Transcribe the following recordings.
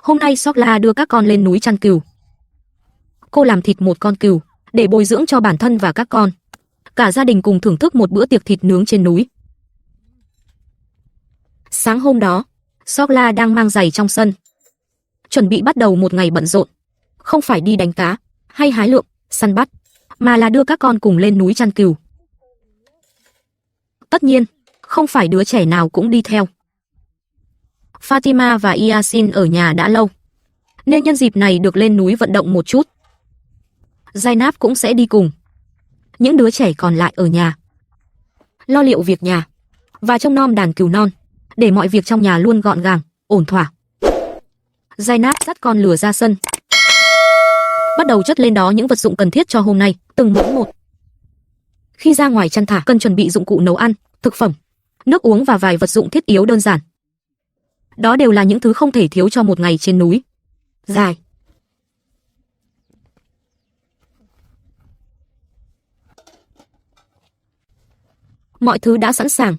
Hôm nay Sokla đưa các con lên núi chăn cừu. Cô làm thịt một con cừu để bồi dưỡng cho bản thân và các con. Cả gia đình cùng thưởng thức một bữa tiệc thịt nướng trên núi. Sáng hôm đó, Sokla đang mang giày trong sân, chuẩn bị bắt đầu một ngày bận rộn. Không phải đi đánh cá hay hái lượm, săn bắt, mà là đưa các con cùng lên núi chăn cừu. Tất nhiên, không phải đứa trẻ nào cũng đi theo. Fatima và Yasin ở nhà đã lâu, nên nhân dịp này được lên núi vận động một chút. Zainab cũng sẽ đi cùng. Những đứa trẻ còn lại ở nhà, lo liệu việc nhà và trông nom đàn cừu non, để mọi việc trong nhà luôn gọn gàng, ổn thỏa. Zainab dắt con lừa ra sân, bắt đầu chất lên đó những vật dụng cần thiết cho hôm nay, từng món một. Khi ra ngoài chăn thả, cần chuẩn bị dụng cụ nấu ăn, thực phẩm, nước uống và vài vật dụng thiết yếu đơn giản. Đó đều là những thứ không thể thiếu cho một ngày trên núi dài. Mọi thứ đã sẵn sàng.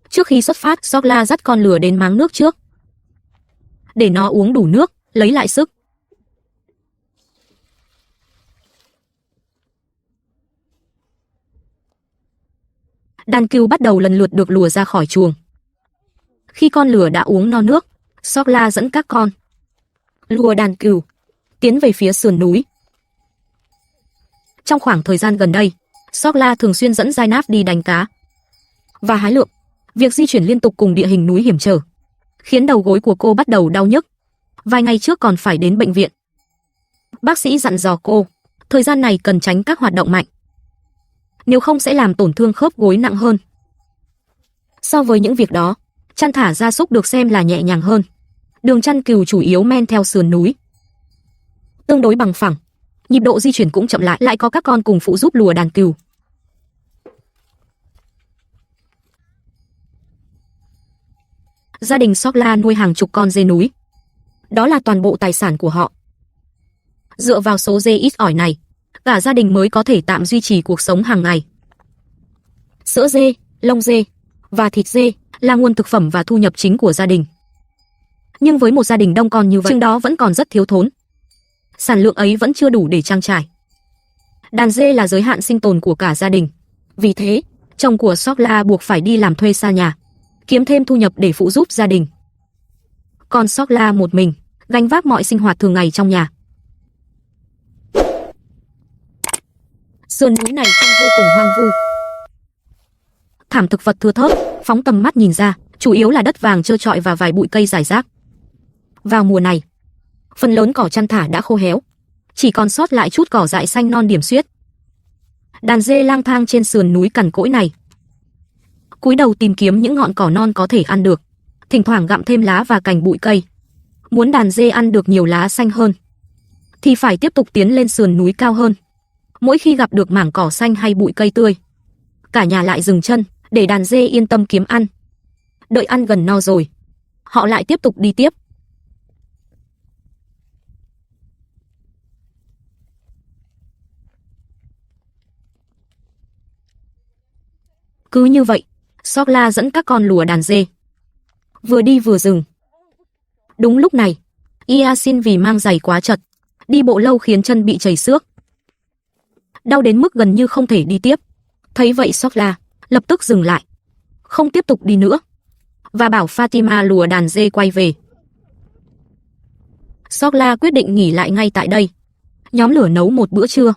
Trước khi xuất phát, Sokla dắt con lừa đến máng nước trước, để nó uống đủ nước, lấy lại sức. Đàn cừu bắt đầu lần lượt được lùa ra khỏi chuồng. Khi con lừa đã uống no nước, Sokla dẫn các con lùa đàn cừu tiến về phía sườn núi. Trong khoảng thời gian gần đây, Sokla thường xuyên dẫn Zainab đi đánh cá và hái lượm. Việc di chuyển liên tục cùng địa hình núi hiểm trở khiến đầu gối của cô bắt đầu đau nhức. Vài ngày trước còn phải đến bệnh viện. Bác sĩ dặn dò cô, thời gian này cần tránh các hoạt động mạnh, nếu không sẽ làm tổn thương khớp gối nặng hơn. So với những việc đó, chăn thả gia súc được xem là nhẹ nhàng hơn. Đường chăn cừu chủ yếu men theo sườn núi, tương đối bằng phẳng, nhịp độ di chuyển cũng chậm lại có các con cùng phụ giúp lùa đàn cừu. Gia đình Sokla nuôi hàng chục con dê núi. Đó là toàn bộ tài sản của họ. Dựa vào số dê ít ỏi này, cả gia đình mới có thể tạm duy trì cuộc sống hàng ngày. Sữa dê, lông dê và thịt dê là nguồn thực phẩm và thu nhập chính của gia đình. Nhưng với một gia đình đông con như vậy, chừng đó vẫn còn rất thiếu thốn. Sản lượng ấy vẫn chưa đủ để trang trải. Đàn dê là giới hạn sinh tồn của cả gia đình. Vì thế, chồng của Sokla buộc phải đi làm thuê xa nhà, kiếm thêm thu nhập để phụ giúp gia đình. Còn Sokla một mình, gánh vác mọi sinh hoạt thường ngày trong nhà. Sườn núi này trông vô cùng hoang vu. Thảm thực vật thưa thớt, phóng tầm mắt nhìn ra, chủ yếu là đất vàng trơ trọi và vài bụi cây rải rác. Vào mùa này, phần lớn cỏ chăn thả đã khô héo, chỉ còn sót lại chút cỏ dại xanh non điểm xuyết. Đàn dê lang thang trên sườn núi cằn cỗi này, cúi đầu tìm kiếm những ngọn cỏ non có thể ăn được, thỉnh thoảng gặm thêm lá và cành bụi cây. Muốn đàn dê ăn được nhiều lá xanh hơn, thì phải tiếp tục tiến lên sườn núi cao hơn. Mỗi khi gặp được mảng cỏ xanh hay bụi cây tươi, cả nhà lại dừng chân để đàn dê yên tâm kiếm ăn. Đợi ăn gần no rồi, họ lại tiếp tục đi tiếp. Cứ như vậy, Sokla dẫn các con lùa đàn dê, vừa đi vừa dừng. Đúng lúc này, Yasin vì mang giày quá chật, đi bộ lâu khiến chân bị trầy xước, đau đến mức gần như không thể đi tiếp. Thấy vậy Sokla lập tức dừng lại, không tiếp tục đi nữa, và bảo Fatima lùa đàn dê quay về. Sokla quyết định nghỉ lại ngay tại đây, nhóm lửa nấu một bữa trưa,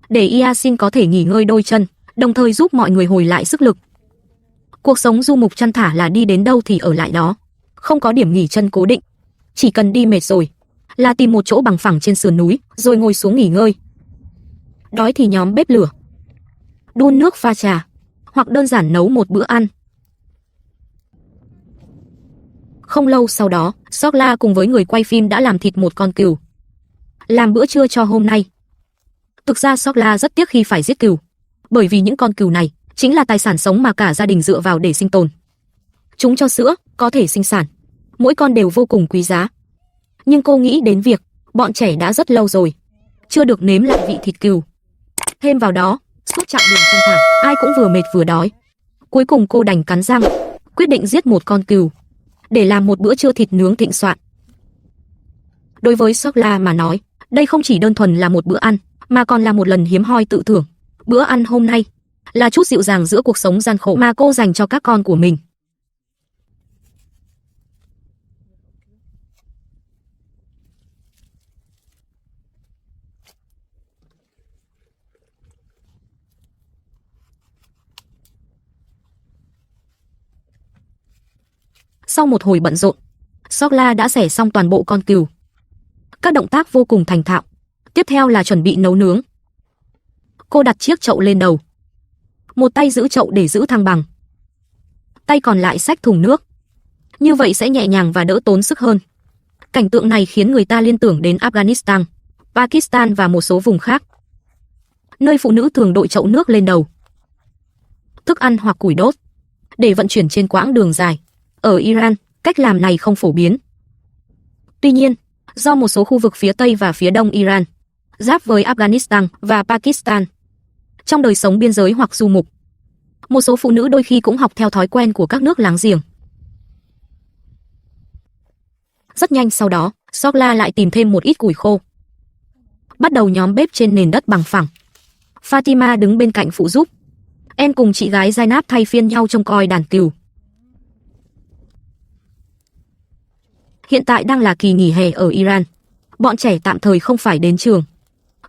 để Yasin có thể nghỉ ngơi đôi chân, đồng thời giúp mọi người hồi lại sức lực. Cuộc sống du mục chăn thả là đi đến đâu thì ở lại đó, không có điểm nghỉ chân cố định. Chỉ cần đi mệt rồi, là tìm một chỗ bằng phẳng trên sườn núi, rồi ngồi xuống nghỉ ngơi. Đói thì nhóm bếp lửa, đun nước pha trà, hoặc đơn giản nấu một bữa ăn. Không lâu sau đó, Sokla cùng với người quay phim đã làm thịt một con cừu, làm bữa trưa cho hôm nay. Thực ra Sokla rất tiếc khi phải giết cừu, bởi vì những con cừu này chính là tài sản sống mà cả gia đình dựa vào để sinh tồn. Chúng cho sữa, có thể sinh sản, mỗi con đều vô cùng quý giá. Nhưng cô nghĩ đến việc bọn trẻ đã rất lâu rồi chưa được nếm lại vị thịt cừu. Thêm vào đó, suốt chặng đường chăn thả, ai cũng vừa mệt vừa đói. Cuối cùng cô đành cắn răng, quyết định giết một con cừu để làm một bữa trưa thịt nướng thịnh soạn. Đối với Sokla mà nói, đây không chỉ đơn thuần là một bữa ăn, mà còn là một lần hiếm hoi tự thưởng. Bữa ăn hôm nay là chút dịu dàng giữa cuộc sống gian khổ mà cô dành cho các con của mình. Sau một hồi bận rộn, Sokla đã xẻ xong toàn bộ con cừu. Các động tác vô cùng thành thạo. Tiếp theo là chuẩn bị nấu nướng. Cô đặt chiếc chậu lên đầu. Một tay giữ chậu để giữ thăng bằng. Tay còn lại xách thùng nước. Như vậy sẽ nhẹ nhàng và đỡ tốn sức hơn. Cảnh tượng này khiến người ta liên tưởng đến Afghanistan, Pakistan và một số vùng khác, nơi phụ nữ thường đội chậu nước lên đầu, thức ăn hoặc củi đốt, để vận chuyển trên quãng đường dài. Ở Iran, cách làm này không phổ biến. Tuy nhiên, do một số khu vực phía Tây và phía Đông Iran, giáp với Afghanistan và Pakistan, trong đời sống biên giới hoặc du mục, một số phụ nữ đôi khi cũng học theo thói quen của các nước láng giềng. Rất nhanh sau đó, Sokla lại tìm thêm một ít củi khô. Bắt đầu nhóm bếp trên nền đất bằng phẳng. Fatima đứng bên cạnh phụ giúp. Em cùng chị gái Zainab thay phiên nhau trông coi đàn cừu. Hiện tại đang là kỳ nghỉ hè ở Iran. Bọn trẻ tạm thời không phải đến trường,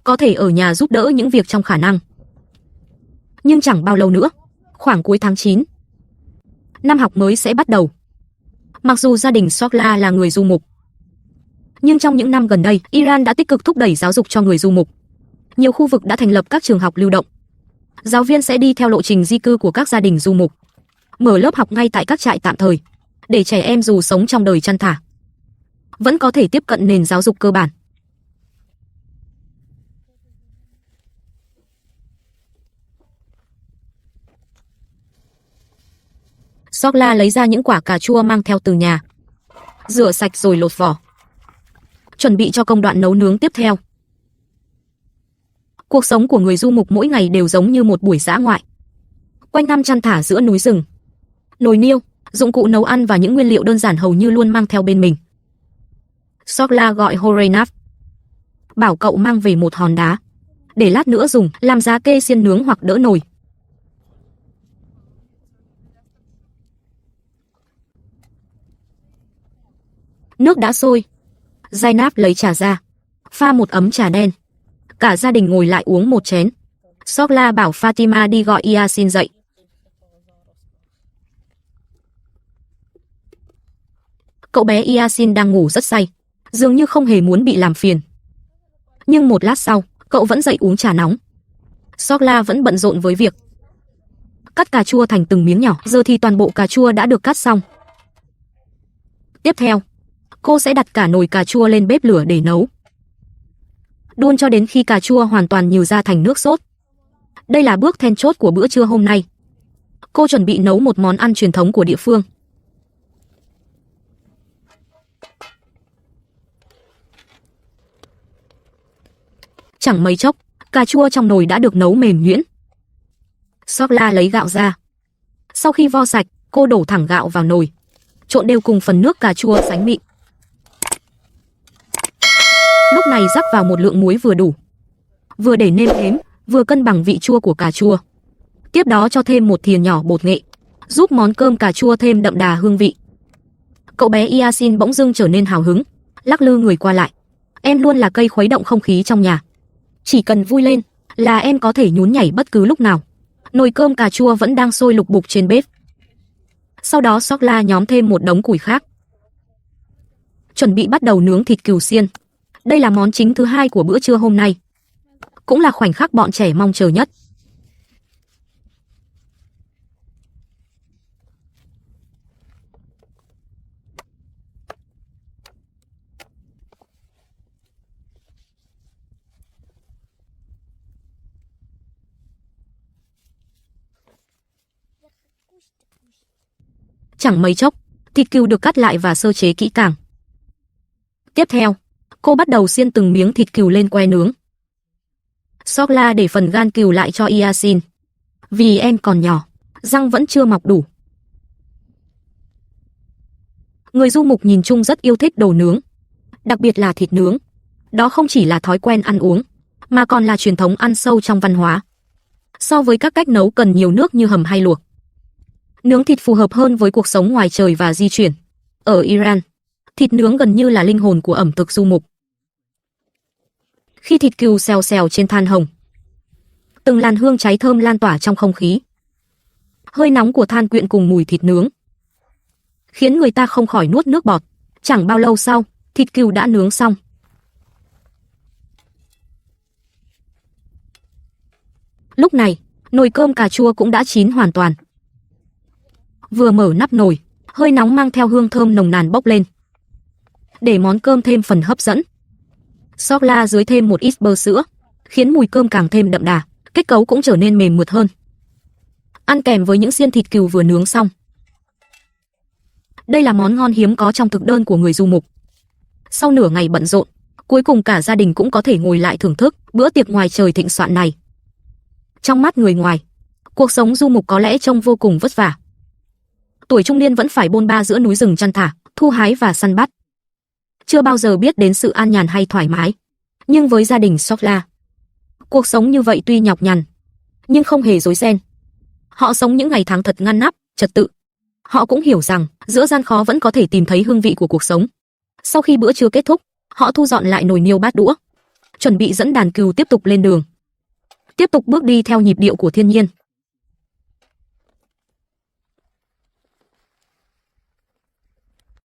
có thể ở nhà giúp đỡ những việc trong khả năng. Nhưng chẳng bao lâu nữa, khoảng cuối tháng 9, năm học mới sẽ bắt đầu. Mặc dù gia đình Sokla là người du mục, nhưng trong những năm gần đây, Iran đã tích cực thúc đẩy giáo dục cho người du mục. Nhiều khu vực đã thành lập các trường học lưu động. Giáo viên sẽ đi theo lộ trình di cư của các gia đình du mục, mở lớp học ngay tại các trại tạm thời, để trẻ em dù sống trong đời chăn thả, vẫn có thể tiếp cận nền giáo dục cơ bản. Sokla lấy ra những quả cà chua mang theo từ nhà, rửa sạch rồi lột vỏ, chuẩn bị cho công đoạn nấu nướng tiếp theo. Cuộc sống của người du mục mỗi ngày đều giống như một buổi dã ngoại, quanh năm chăn thả giữa núi rừng. Nồi niêu, dụng cụ nấu ăn và những nguyên liệu đơn giản hầu như luôn mang theo bên mình. Sokla gọi Horeynaf, bảo cậu mang về một hòn đá, để lát nữa dùng làm giá kê xiên nướng hoặc đỡ nồi. Nước đã sôi, Zainab lấy trà ra, pha một ấm trà đen. Cả gia đình ngồi lại uống một chén. Sokla bảo Fatima đi gọi Yasin dậy. Cậu bé Yasin đang ngủ rất say, dường như không hề muốn bị làm phiền. Nhưng một lát sau, cậu vẫn dậy uống trà nóng. Sokla vẫn bận rộn với việc cắt cà chua thành từng miếng nhỏ. Giờ thì toàn bộ cà chua đã được cắt xong. Tiếp theo, cô sẽ đặt cả nồi cà chua lên bếp lửa để nấu. Đun cho đến khi cà chua hoàn toàn nhừ ra thành nước sốt. Đây là bước then chốt của bữa trưa hôm nay. Cô chuẩn bị nấu một món ăn truyền thống của địa phương. Chẳng mấy chốc, cà chua trong nồi đã được nấu mềm nhuyễn. Sokla lấy gạo ra. Sau khi vo sạch, cô đổ thẳng gạo vào nồi, trộn đều cùng phần nước cà chua sánh mịn. Lúc này rắc vào một lượng muối vừa đủ, vừa để nêm nếm, vừa cân bằng vị chua của cà chua. Tiếp đó cho thêm một thìa nhỏ bột nghệ, giúp món cơm cà chua thêm đậm đà hương vị. Cậu bé Yasin bỗng dưng trở nên hào hứng, lắc lư người qua lại. Em luôn là cây khuấy động không khí trong nhà. Chỉ cần vui lên là em có thể nhún nhảy bất cứ lúc nào. Nồi cơm cà chua vẫn đang sôi lục bục trên bếp. Sau đó Sokla nhóm thêm một đống củi khác, chuẩn bị bắt đầu nướng thịt cừu xiên. Đây là món chính thứ hai của bữa trưa hôm nay, cũng là khoảnh khắc bọn trẻ mong chờ nhất. Chẳng mấy chốc, thịt cừu được cắt lại và sơ chế kỹ càng. Tiếp theo, cô bắt đầu xiên từng miếng thịt cừu lên que nướng. Sokla để phần gan cừu lại cho Yasin. Vì em còn nhỏ, răng vẫn chưa mọc đủ. Người du mục nhìn chung rất yêu thích đồ nướng. đặc biệt là thịt nướng. Đó không chỉ là thói quen ăn uống, mà còn là truyền thống ăn sâu trong văn hóa. So với các cách nấu cần nhiều nước như hầm hay luộc, nướng thịt phù hợp hơn với cuộc sống ngoài trời và di chuyển. Ở Iran, thịt nướng gần như là linh hồn của ẩm thực du mục. Khi thịt cừu xèo xèo trên than hồng, từng làn hương cháy thơm lan tỏa trong không khí. Hơi nóng của than quyện cùng mùi thịt nướng khiến người ta không khỏi nuốt nước bọt. Chẳng bao lâu sau, thịt cừu đã nướng xong. Lúc này, nồi cơm cà chua cũng đã chín hoàn toàn. Vừa mở nắp nồi, hơi nóng mang theo hương thơm nồng nàn bốc lên, để món cơm thêm phần hấp dẫn. Sokla dưới thêm một ít bơ sữa, khiến mùi cơm càng thêm đậm đà, kết cấu cũng trở nên mềm mượt hơn. Ăn kèm với những xiên thịt cừu vừa nướng xong. Đây là món ngon hiếm có trong thực đơn của người du mục. Sau nửa ngày bận rộn, cuối cùng cả gia đình cũng có thể ngồi lại thưởng thức bữa tiệc ngoài trời thịnh soạn này. Trong mắt người ngoài, cuộc sống du mục có lẽ trông vô cùng vất vả. Tuổi trung niên vẫn phải bôn ba giữa núi rừng chăn thả, thu hái và săn bắt. Chưa bao giờ biết đến sự an nhàn hay thoải mái. Nhưng với gia đình Sokla, cuộc sống như vậy tuy nhọc nhằn, nhưng không hề rối ren. Họ sống những ngày tháng thật ngăn nắp, trật tự. Họ cũng hiểu rằng, giữa gian khó vẫn có thể tìm thấy hương vị của cuộc sống. Sau khi bữa trưa kết thúc, họ thu dọn lại nồi niêu bát đũa, chuẩn bị dẫn đàn cừu tiếp tục lên đường. Tiếp tục bước đi theo nhịp điệu của thiên nhiên.